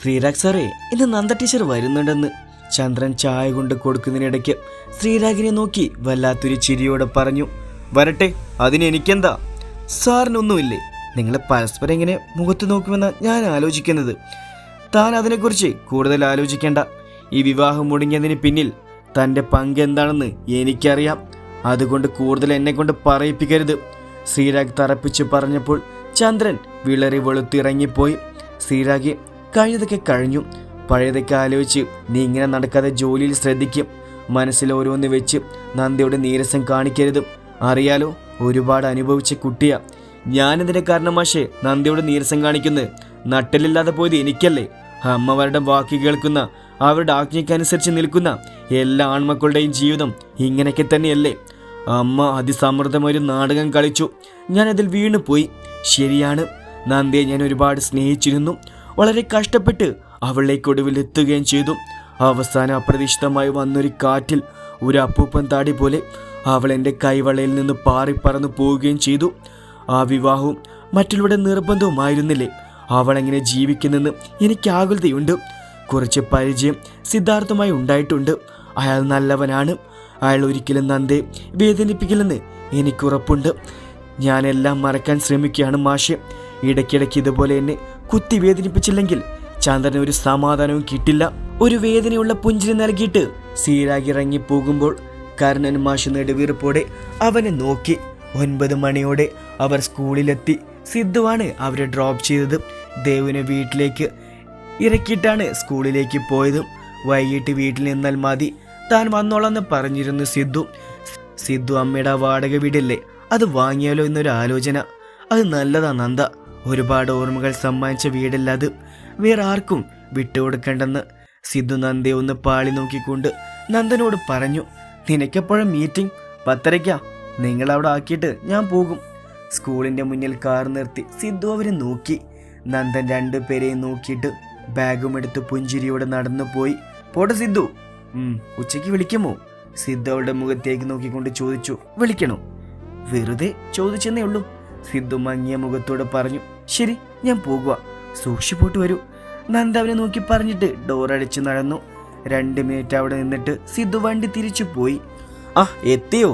ശ്രീരാഗ് സാറേ, ഇന്ന് നന്ദ ടീച്ചർ വരുന്നുണ്ടെന്ന് ചന്ദ്രൻ ചായ കൊണ്ട് കൊടുക്കുന്നതിനിടയ്ക്ക് ശ്രീരാഗിനെ നോക്കി വല്ലാത്തൊരു ചിരിയോടെ പറഞ്ഞു. വരട്ടെ, അതിന് എനിക്കെന്താ? സാറിനൊന്നുമില്ലേ? നിങ്ങൾ പരസ്പരം ഇങ്ങനെ മുഖത്ത് നോക്കുമെന്നാണ് ഞാൻ ആലോചിക്കുന്നത്. താൻ അതിനെക്കുറിച്ച് കൂടുതൽ ആലോചിക്കേണ്ട. ഈ വിവാഹം മുടങ്ങിയതിന് പിന്നിൽ തൻ്റെ പങ്ക് എന്താണെന്ന് എനിക്കറിയാം. അതുകൊണ്ട് കൂടുതൽ എന്നെ കൊണ്ട് പറയിപ്പിക്കരുത്. ശ്രീരാഗ് തറപ്പിച്ച് പറഞ്ഞപ്പോൾ ചന്ദ്രൻ വിളറി വെളുത്തിറങ്ങിപ്പോയി. ശ്രീരാഗ്, കഴിഞ്ഞതൊക്കെ കഴിഞ്ഞു. പഴയതൊക്കെ ആലോചിച്ച് നീ ഇങ്ങനെ നടക്കാതെ ജോലിയിൽ ശ്രദ്ധിക്കും. മനസ്സിൽ ഓരോന്ന് വെച്ച് നന്ദയുടെ നീരസം കാണിക്കരുത്. അറിയാലോ, ഒരുപാട് അനുഭവിച്ച കുട്ടിയാ. ഞാനെതിരെ കാരണം മാഷെ നന്ദയുടെ നീരസം കാണിക്കുന്നത്. നട്ടലില്ലാതെ പോയത് എനിക്കല്ലേ? അമ്മമാരുടെ വാക്ക് കേൾക്കുന്ന, അവരുടെ ആജ്ഞയ്ക്കനുസരിച്ച് നിൽക്കുന്ന എല്ലാ ആൺമക്കളുടെയും ജീവിതം ഇങ്ങനെയൊക്കെ തന്നെയല്ലേ? അമ്മ അതിസമൃദ്ധമൊരു നാടകം കളിച്ചു. ഞാനതിൽ വീണുപോയി. ശരിയാണ്, നന്ദയെ ഞാൻ ഒരുപാട് സ്നേഹിച്ചിരുന്നു. വളരെ കഷ്ടപ്പെട്ട് അവളിലേക്കൊടുവിൽ എത്തുകയും ചെയ്തു. അവസാനം അപ്രതീക്ഷിതമായി വന്നൊരു കാറ്റിൽ ഒരു അപ്പൂപ്പൻ താടി പോലെ അവൾ എൻ്റെ കൈവളയിൽ നിന്ന് പാറിപ്പറന്നു പോവുകയും ചെയ്തു. ആ വിവാഹവും മറ്റുള്ളവരുടെ നിർബന്ധവുമായിരുന്നില്ലേ? അവളെങ്ങനെ ജീവിക്കുന്നെന്ന് എനിക്ക് ആകുലതയുണ്ട്. കുറച്ച് പരിചയം സിദ്ധാർത്ഥുമായി ഉണ്ടായിട്ടുണ്ട്. അയാൾ നല്ലവനാണ്. അയാൾ ഒരിക്കലും നന്ദയെ വേദനിപ്പിക്കില്ലെന്ന് എനിക്കുറപ്പുണ്ട്. ഞാനെല്ലാം മറക്കാൻ ശ്രമിക്കുകയാണ് മാഷെ. ഇടയ്ക്കിടയ്ക്ക് ഇതുപോലെ എന്നെ കുത്തി വേദനിപ്പിച്ചില്ലെങ്കിൽ ചന്ദ്രന് ഒരു സമാധാനവും കിട്ടില്ല. ഒരു വേദനയുള്ള പുഞ്ചിരി നൽകിയിട്ട് ശ്രീരാഗ് ഇറങ്ങി പോകുമ്പോൾ കർണൻ മാഷ് നെടുവീർപ്പോടെ അവനെ നോക്കി. 9 മണിയോടെ അവർ സ്കൂളിലെത്തി. സിദ്ധുവാണ് അവരെ ഡ്രോപ്പ് ചെയ്തത്. ദേവുവിനെ വീട്ടിലേക്ക് ഇറക്കിയിട്ടാണ് സ്കൂളിലേക്ക് പോയത്. വൈകിട്ട് വീട്ടിൽ നിന്നാൽ മതി, താൻ വന്നോളാന്ന് പറഞ്ഞിരുന്നു സിദ്ധു. സിദ്ധു അമ്മയുടെ വാടക വീടല്ലേ, അത് വാങ്ങിയാലോ എന്നൊരു ആലോചന. അത് നല്ലതാ നന്ദ. ഒരുപാട് ഓർമ്മകൾ സമ്മാനിച്ച വീടല്ല അത്. വേറെ ആർക്കും വിട്ടുകൊടുക്കേണ്ടെന്ന് സിദ്ധു നന്ദയെ ഒന്ന് പാളി നോക്കിക്കൊണ്ട് നന്ദനോട് പറഞ്ഞു. നിനക്കെപ്പോഴും മീറ്റിംഗ്? 10:30. നിങ്ങളവിടെ ആക്കിയിട്ട് ഞാൻ പോകും. സ്കൂളിൻ്റെ മുന്നിൽ കാർ നിർത്തി സിദ്ധു അവരെ നോക്കി. നന്ദൻ 2 പേരെയും നോക്കിയിട്ട് ബാഗും എടുത്ത് പുഞ്ചിരിയോടെ നടന്നു പോയി. പോട്ടെ സിദ്ധു. ഉച്ചയ്ക്ക് വിളിക്കുമോ? സിദ്ധു അവളുടെ മുഖത്തേക്ക് നോക്കിക്കൊണ്ട് ചോദിച്ചു. വിളിക്കണോ? വെറുതെ ചോദിച്ചെന്നേ ഉള്ളൂ. സിദ്ധു മങ്ങിയ മുഖത്തോട് പറഞ്ഞു. ശരി, ഞാൻ പോകുക. സൂക്ഷിപ്പോട്ട് വരൂ. നന്ദ അവനെ നോക്കി പറഞ്ഞിട്ട് ഡോറടിച്ച് നടന്നു. 2 മിനിറ്റ് അവിടെ നിന്നിട്ട് സിദ്ധു വണ്ടി തിരിച്ചു പോയി. ആ, എത്തിയോ?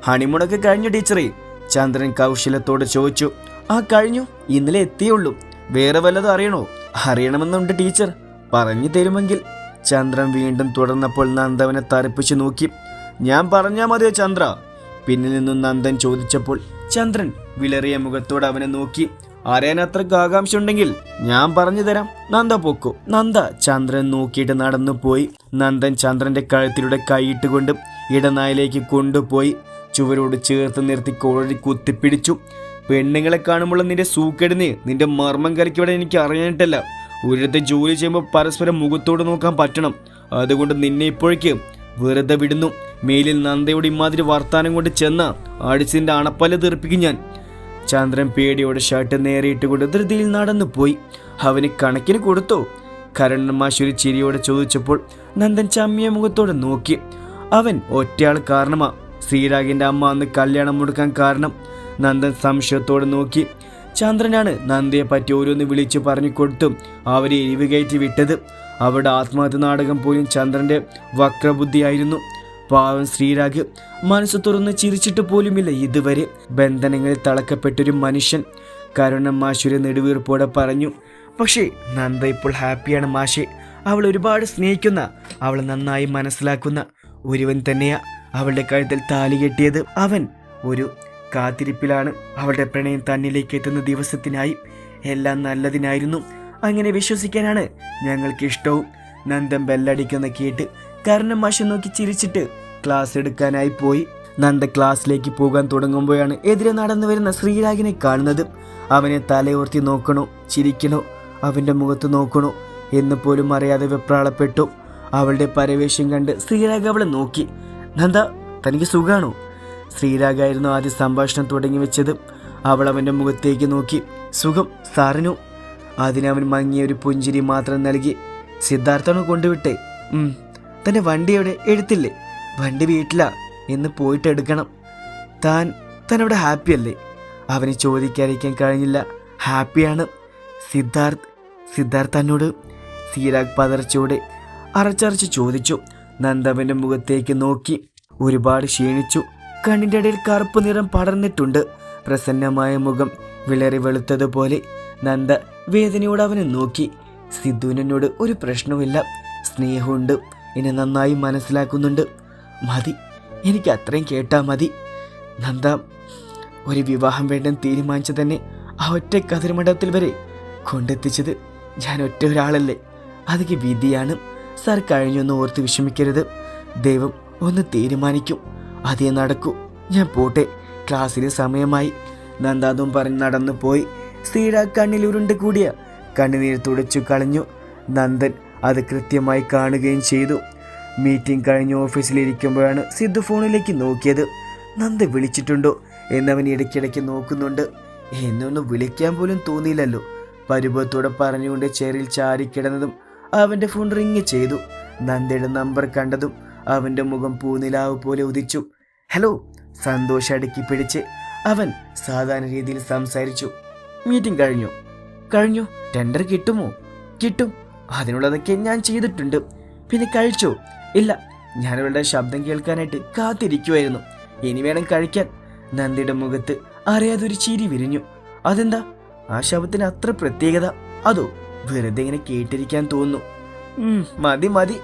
ഹണിമൂണൊക്കെ കഴിഞ്ഞു ടീച്ചറേ? ചന്ദ്രൻ കൗശലത്തോട് ചോദിച്ചു. ആ, കഴിഞ്ഞു. ഇന്നലെ എത്തിയുള്ളൂ. വേറെ വല്ലതും അറിയണോ? അറിയണമെന്നുണ്ട് ടീച്ചർ, പറഞ്ഞു തരുമെങ്കിൽ. ചന്ദ്രൻ വീണ്ടും തുടർന്നപ്പോൾ നന്ദവനെ തറപ്പിച്ചു നോക്കി. ഞാൻ പറഞ്ഞാൽ മതിയോ ചന്ദ്ര? പിന്നിൽ നിന്നും നന്ദൻ ചോദിച്ചപ്പോൾ ചന്ദ്രൻ വിളറിയ മുഖത്തോടെ അവനെ നോക്കി. അറിയാൻ അത്രക്ക് ആകാംക്ഷ ഉണ്ടെങ്കിൽ ഞാൻ പറഞ്ഞു തരാം. നന്ദ പൊക്കോ. നന്ദ ചന്ദ്രൻ നോക്കിയിട്ട് നടന്നു പോയി. നന്ദൻ ചന്ദ്രന്റെ കഴുത്തിലൂടെ കൈയിട്ടുകൊണ്ട് ഇടനായിലേക്ക് കൊണ്ടുപോയി ചുവരോട് ചേർത്ത് നിർത്തി കോഴി കുത്തിപ്പിടിച്ചു. പെണ്ണുങ്ങളെ കാണുമ്പോൾ നിന്റെ സൂക്കെടുന്ന് നിന്റെ മർമ്മം കലക്കിവിടെ എനിക്ക് അറിയാനിട്ടല്ല. ഒരിടത്ത് ജോലി ചെയ്യുമ്പോൾ പരസ്പരം മുഖത്തോട് നോക്കാൻ പറ്റണം. അതുകൊണ്ട് നിന്നെ ഇപ്പോഴേക്ക് വെറുതെ വിടുന്നു. മേലിൽ നന്ദയോട് ഇമാതിരി വർത്താനം കൊണ്ട് ചെന്ന അടിച്ചിന്റെ അണപ്പല തീർപ്പിക്കും ഞാൻ. ചന്ദ്രൻ പേടിയോടെ ഷർട്ട് നേരെയിട്ടുകൊണ്ട് ധൃതിയിൽ നടന്നു പോയി. അവന് കണക്കിന് കൊടുത്തോ? കരുണൻ മാഷൊരു ചിരിയോടെ ചോദിച്ചപ്പോൾ നന്ദൻ ചമ്മിയ മുഖത്തോടെ നോക്കി. അവൻ ഒറ്റയാൾ കാരണമാ ശ്രീരാഗിന്റെ അമ്മ അന്ന് കല്യാണം മുടക്കാൻ കാരണം. നന്ദൻ സംശയത്തോടെ നോക്കി. ചന്ദ്രനാണ് നന്ദയെ പറ്റി ഓരോന്ന് വിളിച്ചു പറഞ്ഞു കൊടുത്തും അവരെ എരിവ് കയറ്റി വിട്ടത്. അവരുടെ ആത്മഹത്യ നാടകം പോലും ചന്ദ്രന്റെ വക്രബുദ്ധിയായിരുന്നു. പാവം ശ്രീരാഗ് മനസ്സ് തുറന്ന് ചിരിച്ചിട്ട് പോലുമില്ല ഇതുവരെ. ബന്ധനങ്ങളിൽ തളക്കപ്പെട്ടൊരു മനുഷ്യൻ. കരുണൻ മാഷുരെ നെടുവീർപ്പോടെ പറഞ്ഞു. പക്ഷേ നന്ദ ഇപ്പോൾ ഹാപ്പിയാണ് മാഷെ. അവൾ ഒരുപാട് സ്നേഹിക്കുന്ന, അവൾ നന്നായി മനസ്സിലാക്കുന്ന ഒരുവൻ തന്നെയാ അവളുടെ കഴുത്തിൽ താലി കെട്ടിയത്. അവൻ ഒരു കാത്തിരിപ്പിലാണ്. അവളുടെ പ്രണയം തന്നിലേക്ക് എത്തുന്ന ദിവസത്തിനായി. എല്ലാം നല്ലതിനായിരുന്നു. അങ്ങനെ വിശ്വസിക്കാനാണ് ഞങ്ങൾക്ക് ഇഷ്ടവും. നന്ദൻ ബെല്ലടിക്കുന്ന കേട്ട് കരുണൻ മാഷ് നോക്കി ചിരിച്ചിട്ട് ക്ലാസ് എടുക്കാനായി പോയി. നന്ദ ക്ലാസ്സിലേക്ക് പോകാൻ തുടങ്ങുമ്പോഴാണ് എതിരെ നടന്നു വരുന്ന ശ്രീരാഗിനെ കാണുന്നത്. അവനെ തലയോർത്തി നോക്കണോ ചിരിക്കണോ, അവൻ്റെ മുഖത്ത് നോക്കണോ എന്ന് പോലും അറിയാതെ വെപ്രാളപ്പെട്ടു. അവളുടെ പരവേശം കണ്ട് ശ്രീരാഗ് അവളെ നോക്കി. നന്ദ, തനിക്ക് സുഖാണോ? ശ്രീരാഗായിരുന്നു ആദ്യ സംഭാഷണം തുടങ്ങി വെച്ചത്. അവൾ അവൻ്റെ മുഖത്തേക്ക് നോക്കി. സുഖം സാറിനു. അതിനവൻ മങ്ങിയ ഒരു പുഞ്ചിരി മാത്രം നൽകി. സിദ്ധാർത്ഥാണോ കൊണ്ടുവിട്ടേ? തൻ്റെ വണ്ടി എവിടെ? എടുത്തില്ലേ? വണ്ടി വീട്ടിലാ, എന്ന് പോയിട്ട് എടുക്കണം. താൻ അവിടെ ഹാപ്പിയല്ലേ? അവന് ചോദിക്കാതിരിക്കാൻ കഴിഞ്ഞില്ല. ഹാപ്പിയാണ്. സിദ്ധാർത്ഥ് എന്നോട് സീരാഗ് പതർച്ചയോടെ അറച്ചറച്ച് ചോദിച്ചു. നന്ദ അവൻ്റെ മുഖത്തേക്ക് നോക്കി. ഒരുപാട് ക്ഷീണിച്ചു. കണ്ണിൻ്റെ ഇടയിൽ കറുപ്പ് നിറം പടർന്നിട്ടുണ്ട്. പ്രസന്നമായ മുഖം വിളറി വെളുത്തതുപോലെ. നന്ദ വേദനയോട് അവനെ നോക്കി. സിദ്ധുവിനോട് ഒരു പ്രശ്നവുമില്ല, സ്നേഹമുണ്ട്, എന്നെ നന്നായി മനസ്സിലാക്കുന്നുണ്ട്. മതി, എനിക്ക് അത്രയും കേട്ടാ മതി. നന്ദ ഒരു വിവാഹം വേണ്ടെന്ന് തീരുമാനിച്ചു തന്നെ ആ ഒറ്റ കതിർമണ്ഡപത്തിൽ വരെ കൊണ്ടെത്തിച്ചത് ഞാൻ ഒറ്റ ഒരാളല്ലേ. അതൊക്കെ വിധിയാണ്. സാർ കഴിഞ്ഞൊന്ന് ഓർത്ത് വിഷമിക്കരുത്. ദൈവം ഒന്ന് തീരുമാനിക്കും, അതേ നടക്കൂ. ഞാൻ പോട്ടെ, ക്ലാസ്സിന് സമയമായി. നന്ദ അതും പറഞ്ഞ് നടന്നു പോയി. ശ്രീരാഗ് കണ്ണിൽ ഉരുണ്ട് കൂടിയ കണ്ണുനീർ തുടച്ചു കളഞ്ഞു. നന്ദൻ അത് കൃത്യമായി കാണുകയും ചെയ്തു. മീറ്റിംഗ് കഴിഞ്ഞ് ഓഫീസിലിരിക്കുമ്പോഴാണ് സിദ്ധു ഫോണിലേക്ക് നോക്കിയത്. നന്ദ വിളിച്ചിട്ടുണ്ടോ എന്നവൻ ഇടയ്ക്കിടയ്ക്ക് നോക്കുന്നുണ്ട്. എന്നൊന്ന് വിളിക്കാൻ പോലും തോന്നിയില്ലല്ലോ. പരിഭവത്തോടെ പറഞ്ഞുകൊണ്ട് ചെയറിൽ ചാരിക്കിടന്നതും അവൻ്റെ ഫോൺ റിങ് ചെയ്തു. നന്ദയുടെ നമ്പർ കണ്ടതും അവൻ്റെ മുഖം പൂനിലാവ് പോലെ ഉദിച്ചു. ഹലോ, സന്തോഷം അടുക്കി പിടിച്ച് അവൻ സാധാരണ രീതിയിൽ സംസാരിച്ചു. മീറ്റിംഗ് കഴിഞ്ഞു. ടെൻഡർ കിട്ടുമോ? കിട്ടും, അതിനുള്ളതൊക്കെ ഞാൻ ചെയ്തിട്ടുണ്ട്. പിന്നെ കഴിച്ചോ? ഇല്ല, ഞാനവളുടെ ശബ്ദം കേൾക്കാനായിട്ട് കാത്തിരിക്കുമായിരുന്നു. ഇനി വേണം കഴിക്കാൻ. നന്ദിയുടെ മുഖത്ത് അറിയാതൊരു ചിരി വിരിഞ്ഞു. അതെന്താ ആ ശബ്ദത്തിന് അത്ര പ്രത്യേകത? അതോ വെറുതെ ഇങ്ങനെ കേട്ടിരിക്കാൻ തോന്നുന്നു? മതി.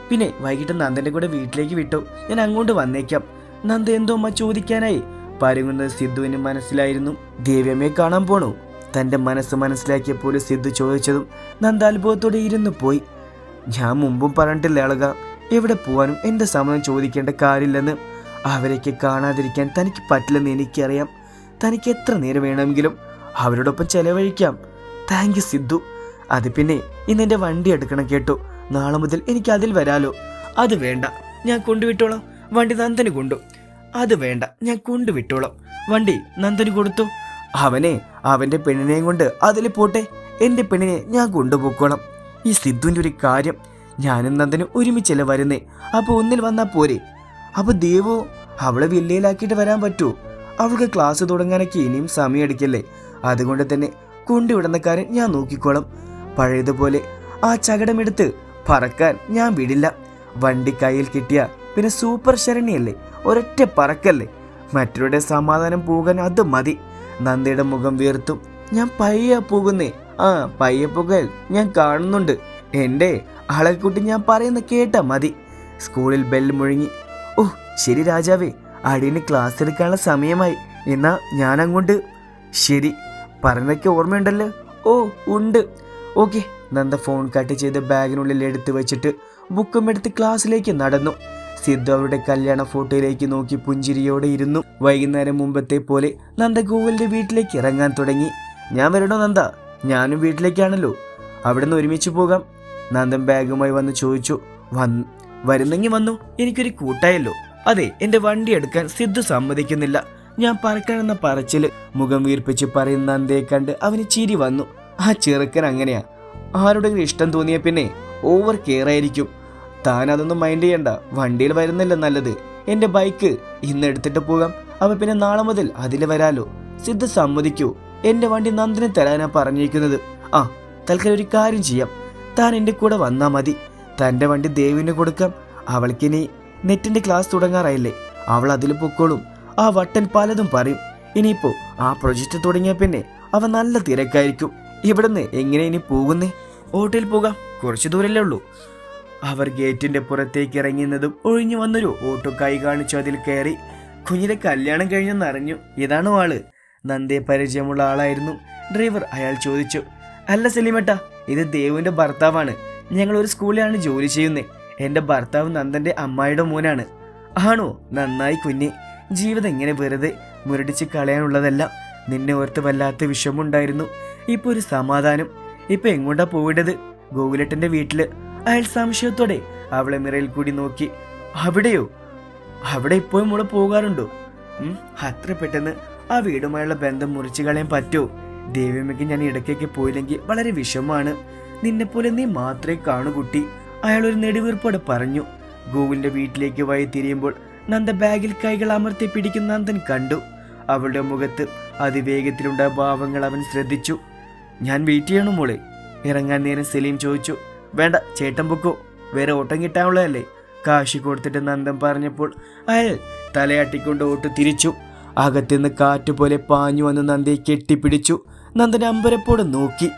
പിന്നെ വൈകിട്ട് നന്ദന്റെ കൂടെ വീട്ടിലേക്ക് വിട്ടോ, ഞാൻ അങ്ങോട്ട് വന്നേക്കാം. നന്ദ എന്തോ അമ്മ ചോദിക്കാനായി പരുങ്ങുന്നത് സിദ്ധുവിന് മനസ്സിലായിരുന്നു. ദേവ്യമ്മയെ കാണാൻ പോണോ? തൻ്റെ മനസ്സ് മനസ്സിലാക്കിയപ്പോൾ സിദ്ധു ചോദിച്ചതും നന്ദ അത്ഭുതത്തോടെ ഇരുന്നു പോയി. ഞാൻ മുമ്പും പറഞ്ഞിട്ടില്ല ആളുക, എവിടെ പോവാനും എൻ്റെ സമ്മതം ചോദിക്കേണ്ട കാര്യമില്ലെന്ന്. അവരൊക്കെ കാണാതിരിക്കാൻ തനിക്ക് പറ്റില്ലെന്ന് എനിക്കറിയാം. തനിക്ക് എത്ര നേരം വേണമെങ്കിലും അവരോടൊപ്പം ചെലവഴിക്കാം. Thank you Sidhu. അത് പിന്നെ ഇന്നെൻ്റെ വണ്ടി എടുക്കണം കേട്ടോ. നാളെ മുതൽ എനിക്ക് അതിൽ വരാലോ. അത് വേണ്ട, ഞാൻ കൊണ്ടുവിട്ടോളാം. വണ്ടി നന്ദന് കൊണ്ടു. അത് വേണ്ട, ഞാൻ കൊണ്ടുവിട്ടോളാം. വണ്ടി നന്ദന് കൊടുത്തു. അവൻ്റെ പെണ്ണിനെയും കൊണ്ട് അതിൽ പോട്ടെ. എൻ്റെ പെണ്ണിനെ ഞാൻ കൊണ്ടുപോക്കോളാം. ഈ സിദ്ധുവിൻ്റെ ഒരു കാര്യം, ഞാനും നന്ദനും ഒരുമിച്ചല്ലേ വരുന്നേ. അപ്പോൾ ഒന്നിൽ വന്നാൽ പോരെ? അപ്പോൾ ദേവോ അവളെ വില്ലയിലാക്കിയിട്ട് വരാൻ പറ്റുമോ? അവൾക്ക് ക്ലാസ് തുടങ്ങാനൊക്കെ ഇനിയും സമയം എടുക്കല്ലേ. അതുകൊണ്ട് തന്നെ കൊണ്ടുവിടുന്ന കാര്യം ഞാൻ നോക്കിക്കോളാം. പഴയതുപോലെ ആ ചകടമെടുത്ത് പറക്കാൻ ഞാൻ വിടില്ല. വണ്ടി കയ്യിൽ കിട്ടിയ പിന്നെ സൂപ്പർ ശരണിയല്ലേ, ഒരൊറ്റ പറക്കല്ലേ. മറ്റവരുടെ സമാധാനം പോകാൻ അത് മതി. നന്ദിയുടെ മുഖം വീർത്തും. ഞാൻ പയ്യെ പോകുന്നേ. പയ്യെ പോകൽ ഞാൻ കാണുന്നുണ്ട്. എൻ്റെ ആളെക്കുട്ടി ഞാൻ പറയുന്ന കേട്ടാ മതി. സ്കൂളിൽ ബെല്ല് മുഴങ്ങി. ഓ ശരി രാജാവേ, അടിയന് ക്ലാസ് എടുക്കാനുള്ള സമയമായി. എന്നാ ഞാൻ അങ്ങോട്ട്. ശരി, പറഞ്ഞതൊക്കെ ഓർമ്മയുണ്ടല്ലോ? ഓ ഉണ്ട്. ഓക്കെ. നന്ദ ഫോൺ കട്ട് ചെയ്ത് ബാഗിനുള്ളിൽ എടുത്തു വെച്ചിട്ട് ബുക്കും എടുത്ത് ക്ലാസ്സിലേക്ക് നടന്നു. സിദ്ധു അവരുടെ കല്യാണ ഫോട്ടോയിലേക്ക് നോക്കി പുഞ്ചിരിയോടെ ഇരുന്നു. വൈകുന്നേരം മുമ്പത്തെ പോലെ നന്ദ ഗോകുലിന്റെ വീട്ടിലേക്ക് ഇറങ്ങാൻ തുടങ്ങി. ഞാൻ വരണോ നന്ദ? ഞാനും വീട്ടിലേക്കാണല്ലോ, അവിടെ നിന്ന് ഒരുമിച്ച് പോകാം. നന്ദൻ ബാഗുമായി വന്ന് ചോദിച്ചു. വരുന്നെങ്കിൽ വന്നു, എനിക്കൊരു കൂട്ടായല്ലോ. അതെ, എൻ്റെ വണ്ടി എടുക്കാൻ സിദ്ധു സമ്മതിക്കുന്നില്ല. ഞാൻ പറക്കണമെന്ന പറച്ചില് മുഖം വീർപ്പിച്ച് പറയുന്ന നന്ദയെ കണ്ട് അവന് ചിരി വന്നു. ആ ചെറുക്കൻ അങ്ങനെയാ, ആരുടെങ്കിലും ഇഷ്ടം തോന്നിയ പിന്നെ ഓവർ കെയർ ആയിരിക്കും. താൻ അതൊന്നും മൈൻഡ് ചെയ്യണ്ട. വണ്ടിയിൽ വരുന്നില്ല നല്ലത്. എൻ്റെ ബൈക്ക് ഇന്ന് എടുത്തിട്ട് പോകാം. അപ്പോൾ പിന്നെ നാളെ മുതൽ അതിൽ വരാലോ. സിദ്ധു സമ്മതിക്കൂ? എൻ്റെ വണ്ടി നന്ദന് തരാനാ പറഞ്ഞിരിക്കുന്നത്. തൽക്കാലം ഒരു കാര്യം ചെയ്യാം, താൻ എൻ്റെ കൂടെ വന്നാൽ മതി. തൻ്റെ വണ്ടി ദേവിന് കൊടുക്കാം. അവൾക്കിനി നെറ്റിൻ്റെ ക്ലാസ് തുടങ്ങാറായില്ലേ, അവൾ അതിൽ പൊക്കോളും. ആ വട്ടൻ പലതും പറയും. ഇനിയിപ്പോ ആ പ്രൊജക്റ്റ് തുടങ്ങിയ പിന്നെ അവ നല്ല തിരക്കായിരിക്കും. ഇവിടുന്ന് എങ്ങനെ ഇനി പോകുന്നേ? ഓട്ടോയിൽ പോകാം, കുറച്ച് ദൂരല്ലേ ഉള്ളൂ. അവർ ഗേറ്റിന്റെ പുറത്തേക്ക് ഇറങ്ങുന്നതും ഒഴിഞ്ഞു വന്നൊരു ഓട്ടോ കൈ കാണിച്ചു അതിൽ കയറി. കുഞ്ഞിന്റെ കല്യാണം കഴിഞ്ഞെന്ന് അറിഞ്ഞു. ഇതാണോ ആള്? നന്ദയെ പരിചയമുള്ള ആളായിരുന്നു ഡ്രൈവർ. അയാൾ ചോദിച്ചു. അല്ല സലീമേട്ടാ, ഇത് ദേവുവിന്റെ ഭർത്താവാണ്. ഞങ്ങൾ ഒരു സ്കൂളിലാണ് ജോലി ചെയ്യുന്നത്. എൻ്റെ ഭർത്താവ് നന്ദന്റെ അമ്മായിയുടെ മോനാണ്. ആണോ? നന്നായി കുഞ്ഞെ. ജീവിതം ഇങ്ങനെ വെറുതെ മുരടിച്ച് കളയാനുള്ളതല്ല. നിന്നെ ഓർത്ത് വല്ലാത്ത വിഷമമുണ്ടായിരുന്നു. ഇപ്പൊ ഒരു സമാധാനം. ഇപ്പൊ എങ്ങോട്ടാ പോവേണ്ടത്? ഗോകുലേട്ടന്റെ വീട്ടില്. അയാൾ സംശയത്തോടെ അവളെ മിറയിൽ കൂടി നോക്കി. അവിടെയോ? അവിടെ ഇപ്പോഴും മോള് പോകാറുണ്ടോ? അത്ര പെട്ടെന്ന് ആ വീടുമായുള്ള ബന്ധം മുറിച്ചു കളയാൻ പറ്റുമോ? ദേവിയമ്മയ്ക്ക് ഞാൻ ഇടയ്ക്കൊക്കെ പോയില്ലെങ്കിൽ വളരെ വിഷമമാണ്. നിന്നെപ്പോലെ നീ മാത്രമേ കാണൂ കുട്ടി. അയാൾ ഒരു നെടുവീർപ്പോടെ പറഞ്ഞു. ഗോകുലിന്റെ വീട്ടിലേക്ക് വഴി തിരിയുമ്പോൾ നന്ദ ബാഗിൽ കൈകൾ അമർത്തി പിടിക്കുന്ന നന്ദൻ കണ്ടു. അവളുടെ മുഖത്ത് അതിവേഗത്തിലുണ്ടായ ഭാവങ്ങൾ അവൻ ശ്രദ്ധിച്ചു. ഞാൻ വെയിറ്റ് ചെയ്യണോ മോളെ? ഇറങ്ങാൻ നേരം സലീം ചോദിച്ചു. വേണ്ട, ചേട്ടൻ പൊക്കോ, വേറെ ഓട്ടം കിട്ടാനുള്ളതല്ലേ. കാശ് കൊടുത്തിട്ട് നന്ദൻ പറഞ്ഞപ്പോൾ അയാൾ തലയാട്ടിക്കൊണ്ട് ഓട്ട് തിരിച്ചു. അകത്തുനിന്ന് കാറ്റുപോലെ പാഞ്ഞു വന്ന് നന്ദയെ കെട്ടിപ്പിടിച്ചു. നന്ദൻ അമ്പരപ്പോടെ നോക്കി.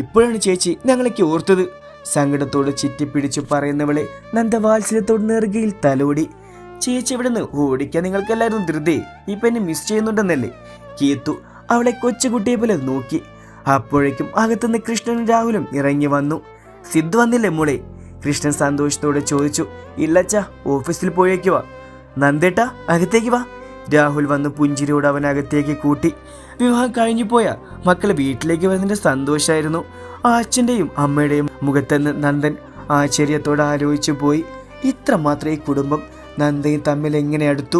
ഇപ്പോഴാണ് ചേച്ചി ഞങ്ങളൊക്കെ ഓർത്തത്. സങ്കടത്തോട് ചിറ്റിപ്പിടിച്ചു പറയുന്നവളെ നന്ദ വാത്സല്യത്തോട് നെറുകയിൽ തലോടി. ചേച്ചി ഇവിടെ നിന്ന് ഓടിക്കാൻ നിങ്ങൾക്കെല്ലാവരും ധൃതി, ഇപ്പൊ എന്നെ മിസ് ചെയ്യുന്നുണ്ടെന്നല്ലേ. കീത്തു അവളെ കൊച്ചുകുട്ടിയെ പോലെ നോക്കി. അപ്പോഴേക്കും അകത്തുനിന്ന് കൃഷ്ണനും രാഹുലും ഇറങ്ങി വന്നു. സിദ്ധു വന്നില്ലേ മോളെ? കൃഷ്ണൻ സന്തോഷത്തോടെ ചോദിച്ചു. ഇല്ലച്ചാ, ഓഫീസിൽ പോയേക്കുവാ. നന്ദേട്ടാ അകത്തേക്ക് വാ. രാഹുൽ വന്ന് പുഞ്ചിരിയോട് അവൻ അകത്തേക്ക് കൂട്ടി. വിവാഹം കഴിഞ്ഞു പോയ മക്കള് വീട്ടിലേക്ക് വരുന്നതിന്റെ സന്തോഷമായിരുന്നു ആ അച്ഛൻ്റെയും അമ്മയുടെയും മുഖത്തെന്ന് നന്ദൻ ആശ്ചര്യത്തോടെ ആലോചിച്ചു പോയി. ഇത്ര മാത്രം ഈ കുടുംബം നന്ദയും തമ്മിൽ എങ്ങനെ അടുത്തു?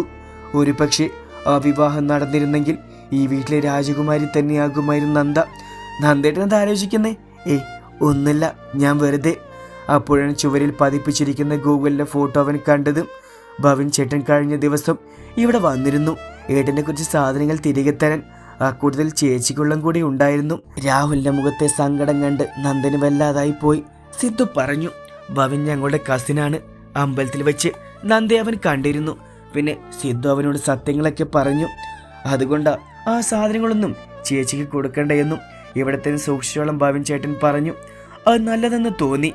ഒരു പക്ഷേ ആ വിവാഹം നടന്നിരുന്നെങ്കിൽ ഈ വീട്ടിലെ രാജകുമാരി തന്നെയാകുമായിരുന്നു നന്ദ. നന്ദേട്ടൻ എന്താ ആലോചിക്കുന്നേ? ഒന്നുമില്ല, ഞാൻ വെറുതെ. അപ്പോഴാണ് ചുവരിൽ പതിപ്പിച്ചിരിക്കുന്ന ഗൂഗിളിലെ ഫോട്ടോ അവൻ കണ്ടത്. ഭവൻ ചേട്ടൻ കഴിഞ്ഞ ദിവസം ഇവിടെ വന്നിരുന്നു. ഏട്ടനെ കുറിച്ച് സാധനങ്ങൾ തിരികെ തരാൻ. ആ കൂടുതൽ ചേച്ചിക്കുള്ളം കൂടി ഉണ്ടായിരുന്നു. രാഹുലിന്റെ മുഖത്തെ സങ്കടം കണ്ട് നന്ദന് വല്ലാതായി പോയി. സിദ്ധു പറഞ്ഞു, ഭവൻ ഞങ്ങളുടെ കസിനാണ്. അമ്പലത്തിൽ വെച്ച് നന്ദയെ അവൻ കണ്ടിരുന്നു. പിന്നെ സിദ്ധു അവനോട് സത്യങ്ങളൊക്കെ പറഞ്ഞു. അതുകൊണ്ടാ ആ സാധനങ്ങളൊന്നും ചേച്ചിക്ക് കൊടുക്കണ്ടെന്നും ഇവിടെ തന്നെ സൂക്ഷിച്ചോളം ഭവൻ ചേട്ടൻ പറഞ്ഞു. അത് നല്ലതെന്ന് തോന്നി.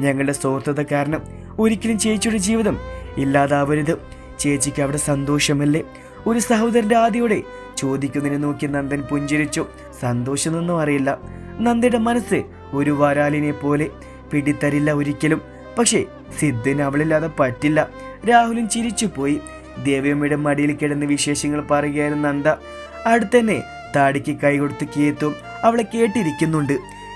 ഞങ്ങളുടെ സുഹൃത്തത കാരണം ഒരിക്കലും ചേച്ചിയുടെ ജീവിതം ഇല്ലാതാവരുത്. ചേച്ചിക്ക് അവിടെ സന്തോഷമല്ലേ? ഒരു സഹോദരന്റെ ആദിയോടെ ചോദിക്കുന്നതിനെ നോക്കി നന്ദൻ പുഞ്ചിരിച്ചു. സന്തോഷമൊന്നും അറിയില്ല. നന്ദയുടെ മനസ്സ് ഒരു വരാലിനെ പോലെ പിടിത്തരില്ല ഒരിക്കലും. പക്ഷേ സിദ്ധന് അവളില്ലാതെ പറ്റില്ല. രാഹുലും ചിരിച്ചുപോയി. ദേവിയമ്മയുടെ മടിയിൽ കിടന്ന് വിശേഷങ്ങൾ പറയുകയായിരുന്നു നന്ദ. അടുത്തന്നെ താടിക്ക് കൈ കൊടുത്ത് കീത്തും അവളെ കേട്ടിരിക്കുന്നുണ്ട്.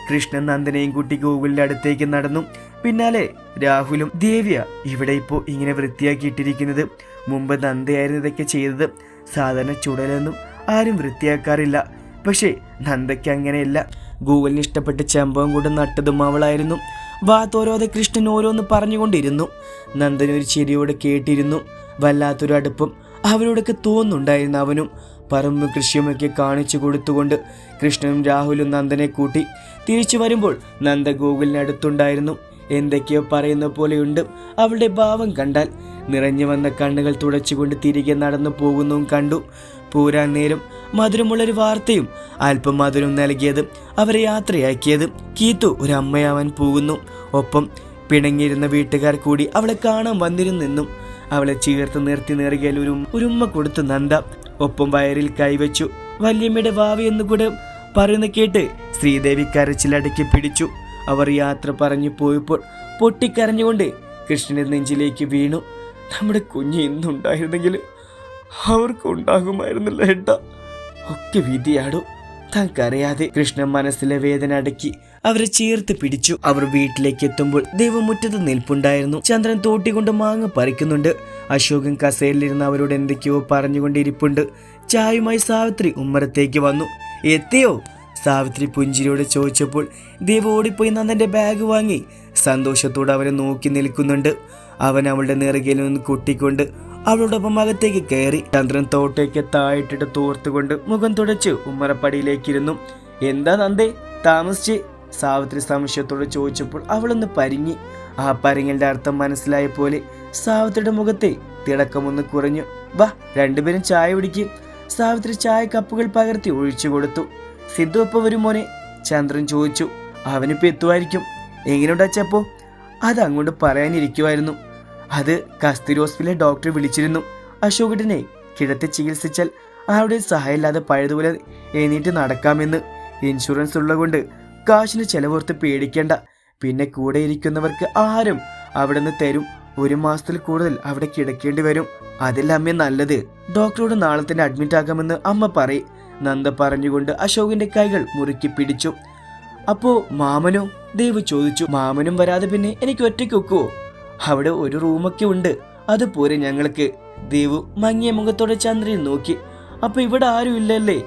കൃഷ്ണൻ നന്ദനെയും കുട്ടി ഗൂഗിളിന്റെ അടുത്തേക്ക് നടന്നു. പിന്നാലെ രാഹുലും. ദേവിയ ഇവിടെ ഇപ്പോൾ ഇങ്ങനെ വൃത്തിയാക്കിയിട്ടിരിക്കുന്നത്. മുമ്പ് നന്ദയായിരുന്നു ഇതൊക്കെ ചെയ്തത്. സാധാരണ ചുടലൊന്നും ആരും വൃത്തിയാക്കാറില്ല. പക്ഷേ നന്ദയ്ക്ക് അങ്ങനെയല്ല. ഗൂഗിളിന് ഇഷ്ടപ്പെട്ട ചെമ്പകം കൊണ്ട് നട്ടതും അവളായിരുന്നു. വാത്തോരോതെ കൃഷ്ണൻ ഓരോന്ന് പറഞ്ഞുകൊണ്ടിരുന്നു. നന്ദൻ ഒരു ചിരിയോടെ കേട്ടിരുന്നു. വല്ലാത്തൊരു അടുപ്പം അവരോടൊക്കെ തോന്നുന്നുണ്ടായിരുന്നു അവനും. പറമ്പും കൃഷിയുമൊക്കെ കാണിച്ചു കൊടുത്തുകൊണ്ട് കൃഷ്ണനും രാഹുലും നന്ദനെ കൂട്ടി. തിരിച്ചു വരുമ്പോൾ നന്ദ ഗൂഗിളിനടുത്തുണ്ടായിരുന്നു. എന്തൊക്കെയോ പറയുന്ന പോലെയുണ്ട് അവളുടെ ഭാവം കണ്ടാൽ. നിറഞ്ഞു വന്ന കണ്ണുകൾ തുടച്ചുകൊണ്ട് തിരികെ നടന്നു പോകുന്നതും കണ്ടു. പോരാൻ നേരം മധുരമുള്ളൊരു വാർത്തയും അല്പം മധുരം നൽകിയതും അവരെ യാത്രയാക്കിയത്. കീത്തു ഒരു അമ്മയാവാൻ പോകുന്നു. ഒപ്പം പിണങ്ങിയിരുന്ന വീട്ടുകാർ കൂടി അവളെ കാണാൻ വന്നിരുന്നെന്നും. അവളെ ചേർത്ത് നിർത്തി നേറുകയിൽ ഒരു ഉമ്മ കൊടുത്തു നന്ദ. ഒപ്പം വയറിൽ കൈവച്ചു. വല്യമ്മയുടെ വാവയെന്നു കൂടെ പറയുന്ന കേട്ട് ശ്രീദേവി കരച്ചിലടക്കി പിടിച്ചു. അവർ യാത്ര പറഞ്ഞു പോയപ്പോൾ പൊട്ടിക്കരഞ്ഞുകൊണ്ട് കൃഷ്ണന്റെ നെഞ്ചിലേക്ക് വീണു. നമ്മുടെ കുഞ്ഞ് ഇന്നുണ്ടായിരുന്നെങ്കിൽ അവർക്കുണ്ടാകുമായിരുന്നില്ല ഏട്ടാ. ഒക്കെ വിധിയാടോ, താൻ കരയാതെ. കൃഷ്ണൻ മനസ്സിലെ വേദന അടക്കി അവരെ ചേർത്ത് പിടിച്ചു. അവർ വീട്ടിലേക്ക് എത്തുമ്പോൾ ദൈവമുറ്റത്ത് നിൽപ്പുണ്ടായിരുന്നു. ചന്ദ്രൻ തോട്ടിക്കൊണ്ട് മാങ്ങ പറിക്കുന്നുണ്ട്. അശോകൻ കസേരയിലിരുന്ന് അവരോട് എന്തൊക്കെയോ പറഞ്ഞുകൊണ്ടിരിപ്പുണ്ട്. ചായയുമായി സാവിത്രി ഉമ്മറത്തേക്ക് വന്നു. എത്തിയോ? സാവിത്രി പുഞ്ചിരിയോട് ചോദിച്ചപ്പോൾ ദേവ് ഓടിപ്പോയി നന്ദന്റെ ബാഗ് വാങ്ങി സന്തോഷത്തോടെ അവനെ നോക്കി നിൽക്കുന്നുണ്ട്. അവൻ അവളുടെ നെറുകയിൽ നിന്ന് കുട്ടിക്കൊണ്ട് അവളോടൊപ്പം അകത്തേക്ക് കയറി. ചന്ദ്രൻ തോട്ടേക്ക് താഴിട്ടിട്ട് തോർത്തുകൊണ്ട് മുഖം തുടച്ച് ഉമ്മറപ്പടിയിലേക്കിരുന്നു. എന്താ നന്ദേ താമസിച്ച്? സാവിത്രി സംശയത്തോടെ ചോദിച്ചപ്പോൾ അവളൊന്ന് പരിങ്ങി. ആ പരിങ്ങലിന്റെ അർത്ഥം മനസ്സിലായ പോലെ സാവിത്രിയുടെ മുഖത്തെ തിളക്കമൊന്ന് കുറഞ്ഞു. വാ, രണ്ടുപേരും ചായ കുടിക്കും. സാവിത്രി ചായ കപ്പുകൾ പകർത്തി ഒഴിച്ചു കൊടുത്തു. സിദ്ധു എപ്പോ വരും മോനെ? ചന്ദ്രൻ ചോദിച്ചു. അവനിപ്പോ എത്തുമായിരിക്കും. എങ്ങനെയുണ്ടച്ചപ്പോ? അത് അങ്ങോട്ട് പറയാനിരിക്കുമായിരുന്നു. അത് കസ്തൂരി ഹോസ്പിറ്റലിലെ ഡോക്ടറെ വിളിച്ചിരുന്നു. അശോകനെ കിടത്തി ചികിത്സിച്ചാൽ അവിടെ സഹായമില്ലാതെ പഴയതുപോലെ എണീറ്റ് നടക്കാമെന്ന്. ഇൻഷുറൻസ് ഉള്ളതുകൊണ്ട് കാശിന് ചെലവോർത്ത് പേടിക്കേണ്ട. പിന്നെ കൂടെ ഇരിക്കുന്നവർക്ക് ആരും അവിടെ നിന്ന് തരും. 1 മാസത്തിൽ കൂടുതൽ അവിടെ കിടക്കേണ്ടി വരും. അതില്ല അമ്മ നല്ലത്. ഡോക്ടറോട് നാളെ തന്നെ അഡ്മിറ്റ് ആകാമെന്ന് അമ്മ പറയും. നന്ദ പറഞ്ഞുകൊണ്ട് അശോകിന്റെ കൈകൾ മുറുക്കി പിടിച്ചു. അപ്പോ മാമനോ? ദേവ് ചോദിച്ചു. മാമനും വരാതെ പിന്നെ എനിക്ക് ഒറ്റയ്ക്ക് വെക്കുവോ? അവിടെ ഒരു റൂമൊക്കെ ഉണ്ട്, അതുപോലെ ഞങ്ങൾക്ക്. ദേവു മങ്ങിയ മുഖത്തോടെ ചന്ദ്രനെ നോക്കി. അപ്പൊ ഇവിടെ ആരും ഇല്ലല്ലേ?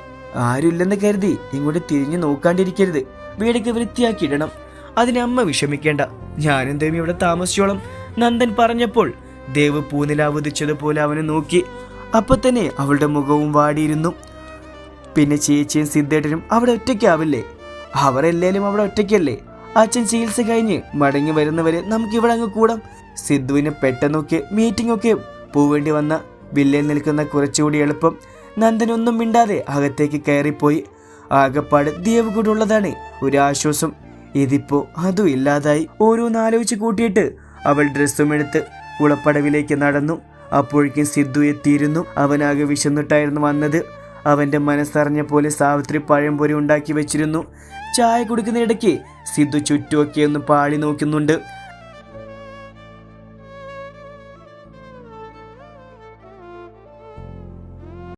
ആരും ഇല്ലെന്ന് കരുതി ഇങ്ങോട്ട് തിരിഞ്ഞു നോക്കാണ്ടിരിക്കരുത്. വീടൊക്കെ വൃത്തിയാക്കിയിടണം. അതിന് അമ്മ വിഷമിക്കേണ്ട. ഞാനും ദേവി ഇവിടെ താമസിച്ചോളം. നന്ദൻ പറഞ്ഞപ്പോൾ ദേവ് പൂനിലാവുദിച്ചതുപോലെ അവനെ നോക്കി. അപ്പൊ തന്നെ അവളുടെ മുഖവും വാടിയിരുന്നു. പിന്നെ ചേച്ചിയും സിദ്ധേട്ടനും അവിടെ ഒറ്റയ്ക്കാവില്ലേ? അവർ എല്ലാവരും അവിടെ ഒറ്റയ്ക്കല്ലേ? അച്ഛൻ ചികിത്സ കഴിഞ്ഞ് മടങ്ങി വരുന്നവരെ നമുക്ക് ഇവിടെ അങ്ങ് കൂടാം. സിദ്ധുവിന് പെട്ടെന്നൊക്കെ മീറ്റിംഗ് ഒക്കെ പോവേണ്ടി വന്ന വില്ലയിൽ നിൽക്കുന്ന കുറച്ചുകൂടി എളുപ്പം. നന്ദൻ ഒന്നും മിണ്ടാതെ അകത്തേക്ക് കയറിപ്പോയി. ആകപ്പാട് ദേവകൂടുള്ളതാണ് ഒരു ആശ്വാസം. ഇതിപ്പോ അതും ഇല്ലാതായി. ഓരോന്നാലോചിച്ച് കൂട്ടിയിട്ട് അവൾ ഡ്രസ്സും എടുത്ത് കുളപ്പടവിലേക്ക് നടന്നു. അപ്പോഴേക്കും സിദ്ധു എത്തിയിരുന്നു. അവനാകെ വിശന്നിട്ടായിരുന്നു വന്നത്. അവൻ്റെ മനസ്സറിഞ്ഞ പോലെ സാവിത്രി പഴംപൊരി ഉണ്ടാക്കി വെച്ചിരുന്നു. ചായ കുടിക്കുന്നതിനിടയ്ക്ക് സിദ്ധു ചുറ്റുമൊക്കെ ഒന്ന് പാളി നോക്കുന്നുണ്ട്.